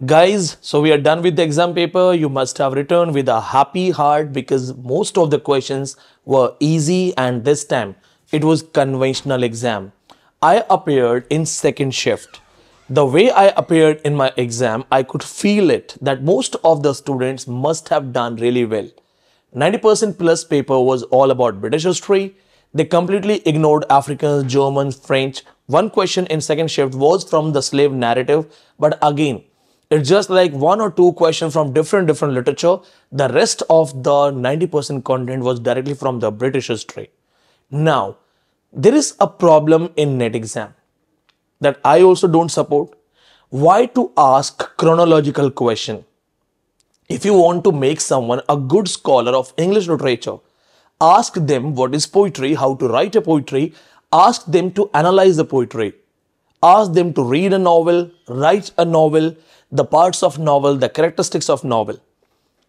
Guys, so we are done with the exam paper. You must have returned with a happy heart because most of the questions were easy and this time it was conventional exam. I appeared in second shift. The way I appeared in my exam, I could feel it that most of the students must have done really well. 90% plus paper was all about British history. They completely ignored Africans, Germans, French. One question in second shift was from the slave narrative, but again, it's just like one or two questions from different literature. The rest of the 90% content was directly from the British history. Now, there is a problem in NET exam that I also don't support. Why to ask chronological question? If you want to make someone a good scholar of English literature, ask them what is poetry, how to write a poetry, ask them to analyze the poetry, ask them to read a novel, write a novel, the parts of novel, the characteristics of novel.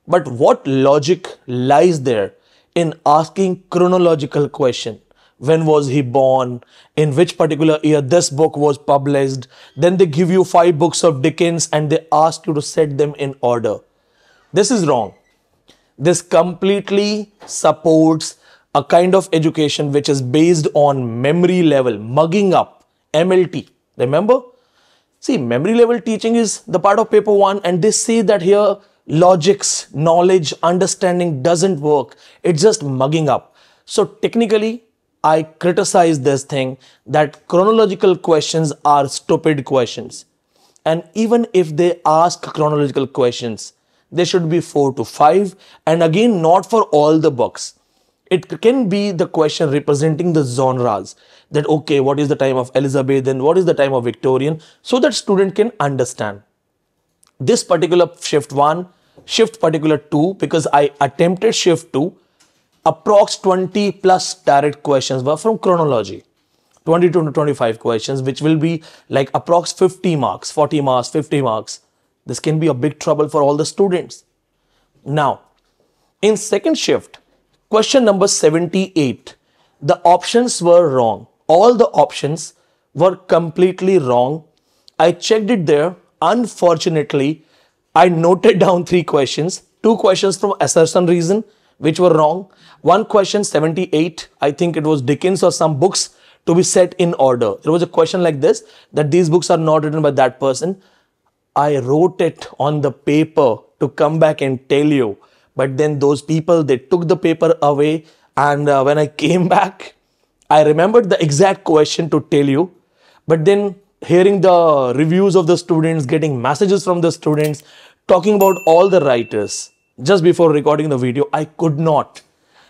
But what logic lies there in asking chronological question? When was he born? In which particular year this book was published? Then they give you 5 books of Dickens and they ask you to set them in order. This is wrong. This completely supports a kind of education which is based on memory level, mugging up, MLT. Remember? See, memory level teaching is the part of paper 1 and they say that here logics, knowledge, understanding doesn't work. It's just mugging up. So technically, I criticize this thing that chronological questions are stupid questions. And even if they ask chronological questions, they should be 4 to 5 and again not for all the books. It can be the question representing the genres that okay, what is the time of Elizabethan, what is the time of Victorian, so that student can understand. This particular shift 1, shift particular 2, because I attempted shift 2, approx 20 plus direct questions were from chronology. 22 to 25 questions, which will be like approx 50 marks, 40 marks, 50 marks. This can be a big trouble for all the students. Now, in second shift, question number 78, the options were wrong. All the options were completely wrong. I checked it there. Unfortunately, I noted down 3 questions. 2 questions from assertion reason, which were wrong. One question 78, I think it was Dickens or some books to be set in order. There was a question like this, that these books are not written by that person. I wrote it on the paper to come back and tell you. But then those people, they took the paper away. And when I came back, I remembered the exact question to tell you. But then hearing the reviews of the students, getting messages from the students, talking about all the writers, just before recording the video, I could not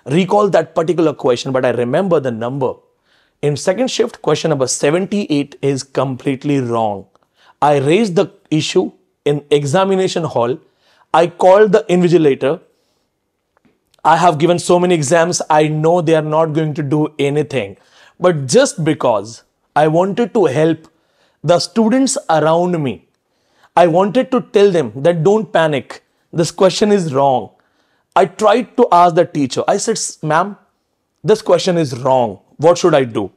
recall that particular question, but I remember the number. In second shift, question number 78 is completely wrong. I raised the issue in examination hall. I called the invigilator. I have given so many exams. I know they are not going to do anything. But just because I wanted to help the students around me, I wanted to tell them that don't panic. This question is wrong. I tried to ask the teacher. I said, ma'am, this question is wrong. What should I do?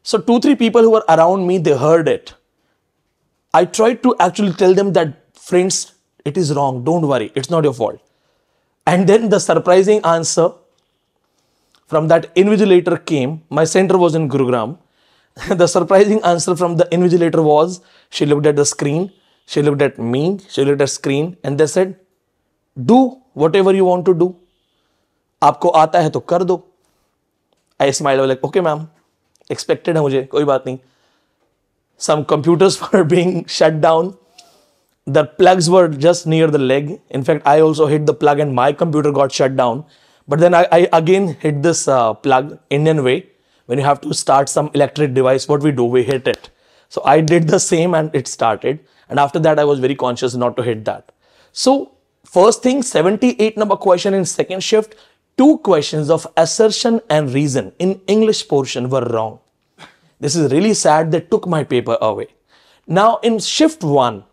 So 2-3 people who were around me, they heard it. I tried to actually tell them that, friends, it is wrong. Don't worry. It's not your fault. And then the surprising answer from that invigilator came. My center was in Gurugram. The surprising answer from the invigilator was, she looked at the screen, she looked at me, she looked at screen, and they said, do whatever you want to do. आपको आता है तो कर दो. I smiled. I was like, okay, ma'am. Expected है मुझे, कोई बात नहीं. Some computers were being shut down. The plugs were just near the leg. In fact, I also hit the plug and my computer got shut down. But then I again hit this plug Indian way. When you have to start some electric device, what we do, we hit it. So I did the same and it started. And after that, I was very conscious not to hit that. So first thing, 78 number question in second shift, 2 questions of assertion and reason in English portion were wrong. This is really sad. They took my paper away. Now in shift 1,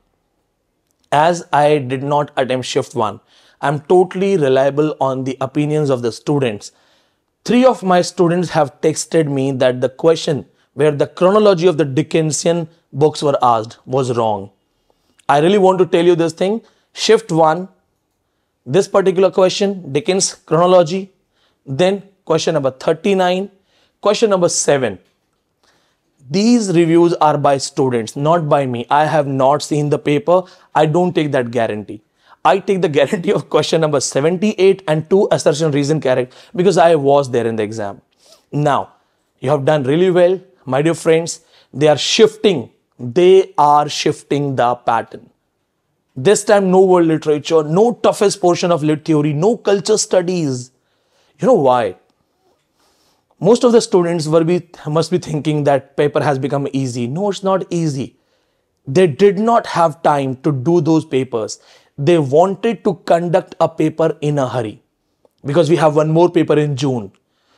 as I did not attempt shift 1, I'm totally reliable on the opinions of the students. 3 of my students have texted me that the question where the chronology of the Dickensian books were asked was wrong. I really want to tell you this thing. Shift 1, this particular question, Dickens chronology. Then question number 39, question number 7. These reviews are by students, not by me. I have not seen the paper. I don't take that guarantee. I take the guarantee of question number 78 and 2 assertion reason correct because I was there in the exam. Now, you have done really well, my dear friends. They are shifting. They are shifting the pattern. This time, no world literature, no toughest portion of lit theory, no culture studies. You know why? Most of the students must be thinking that paper has become easy. No, it's not easy. They did not have time to do those papers. They wanted to conduct a paper in a hurry because we have one more paper in June.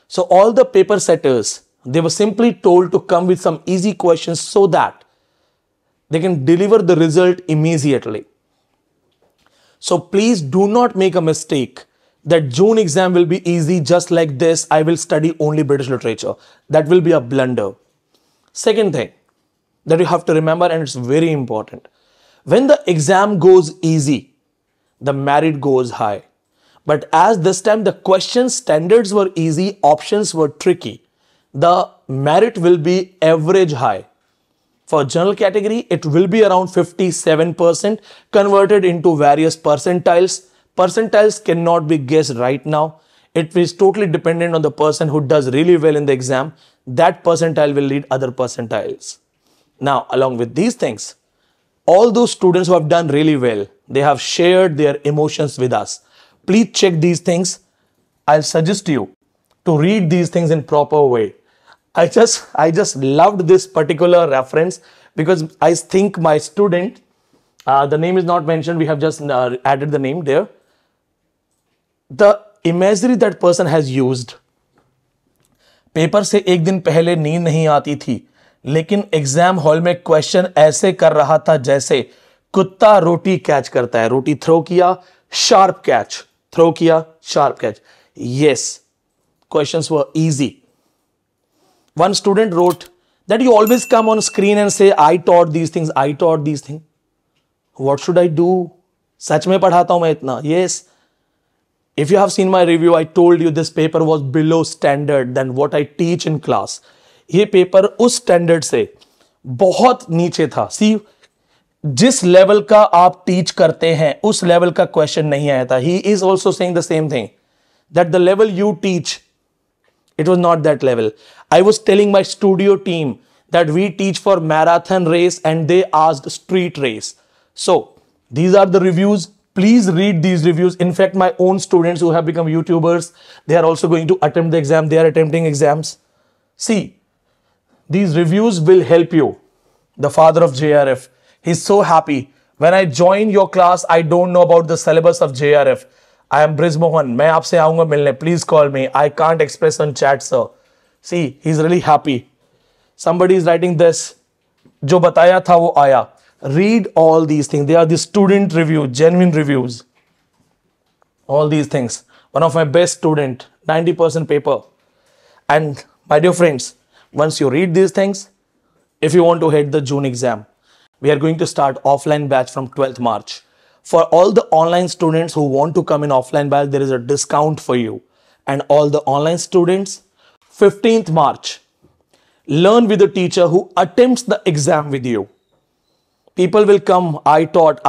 So all the paper setters, they were simply told to come with some easy questions so that they can deliver the result immediately. So please do not make a mistake that June exam will be easy just like this. I will study only British literature. That will be a blunder. Second thing that you have to remember, and it's very important. When the exam goes easy, the merit goes high. But as this time the question standards were easy, options were tricky, the merit will be average high. For general category, it will be around 57% converted into various percentiles. Percentiles cannot be guessed right now. It is totally dependent on the person who does really well in the exam. That percentile will lead other percentiles. Now, along with these things, all those students who have done really well, they have shared their emotions with us. Please check these things. I'll suggest you to read these things in proper way. I just loved this particular reference because I think my student, the name is not mentioned, we have just added the name there. The imagery that person has used, paper से एक दिन पहले नींद नहीं आती थी, लेकिन exam hall में क्वेश्चन ऐसे कर रहा था जैसे कुत्ता रोटी कैच करता है. रोटी थ्रो किया, शार्प कैच, थ्रो किया, sharp catch. Yes, questions were easy. One student wrote that you always come on screen and say, I taught these things, I taught these things. What should I do? सच में पढ़ाता हूं मैं इतना. Yes. If you have seen my review, I told you this paper was below standard than what I teach in class. ये paper उस standard से बहुत नीचे था. See, जिस लेवल का आप टीच करते हैं उस लेवल का क्वेश्चन नहीं आया था. He is also saying the same thing, that the level you teach, it was not that level. I was telling my studio team that we teach for marathon race and they asked street race. So these are the reviews. Please read these reviews. In fact, my own students who have become YouTubers, they are also going to attempt the exam. They are attempting exams. See, these reviews will help you. The father of JRF, he's so happy. When I join your class, I don't know about the syllabus of JRF. I am Briz Mohan. मैं आपसे आऊँगा मिलने. Please call me. I can't express on chat, sir. See, he's really happy. Somebody is writing this. जो बताया था वो आया. Read all these things. They are the student review, genuine reviews. All these things. One of my best student, 90% paper. And my dear friends, once you read these things, if you want to hit the June exam, we are going to start offline batch from 12th March. For all the online students who want to come in offline batch, there is a discount for you. And all the online students, 15th March, learn with a teacher who attempts the exam with you. People will come, I taught.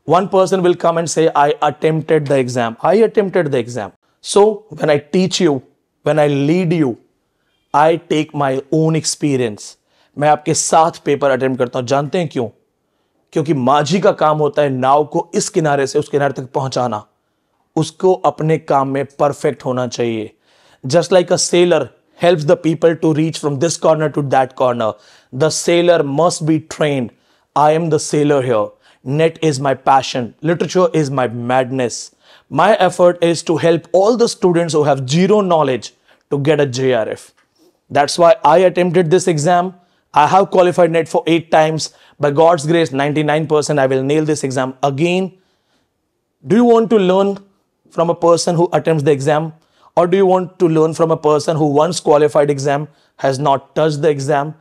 One person will come and say, I attempted the exam. I attempted the exam. So when I teach you, when I lead you, I take my own experience. मैं आपके साथ paper attempt करता हूं. जानते हैं क्यों? क्योंकि माझी का काम होता है नाव को इस किनारे से उस किनारे तक पहुंचाना. उसको अपने काम में परफेक्ट होना चाहिए. Just like a sailor helps the people to reach from this corner to that corner, the sailor must be trained. I am the sailor here. Net is my passion. Literature is my madness. My effort is to help all the students who have zero knowledge to get a JRF. That's why I attempted this exam. I have qualified NET for 8 times. By God's grace, 99% I will nail this exam again. Do you want to learn from a person who attempts the exam? Or do you want to learn from a person who once qualified exam, has not touched the exam?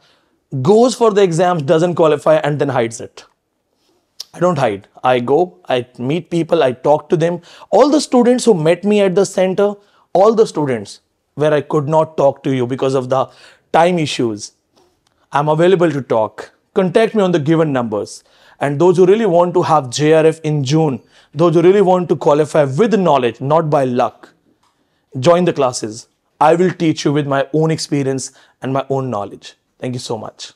goes for the exams, doesn't qualify, and then hides it. I don't hide. I go, I meet people, I talk to them. All the students who met me at the center, all the students where I could not talk to you because of the time issues, I'm available to talk. Contact me on the given numbers. And those who really want to have JRF in June, those who really want to qualify with knowledge, not by luck, join the classes. I will teach you with my own experience and my own knowledge. Thank you so much.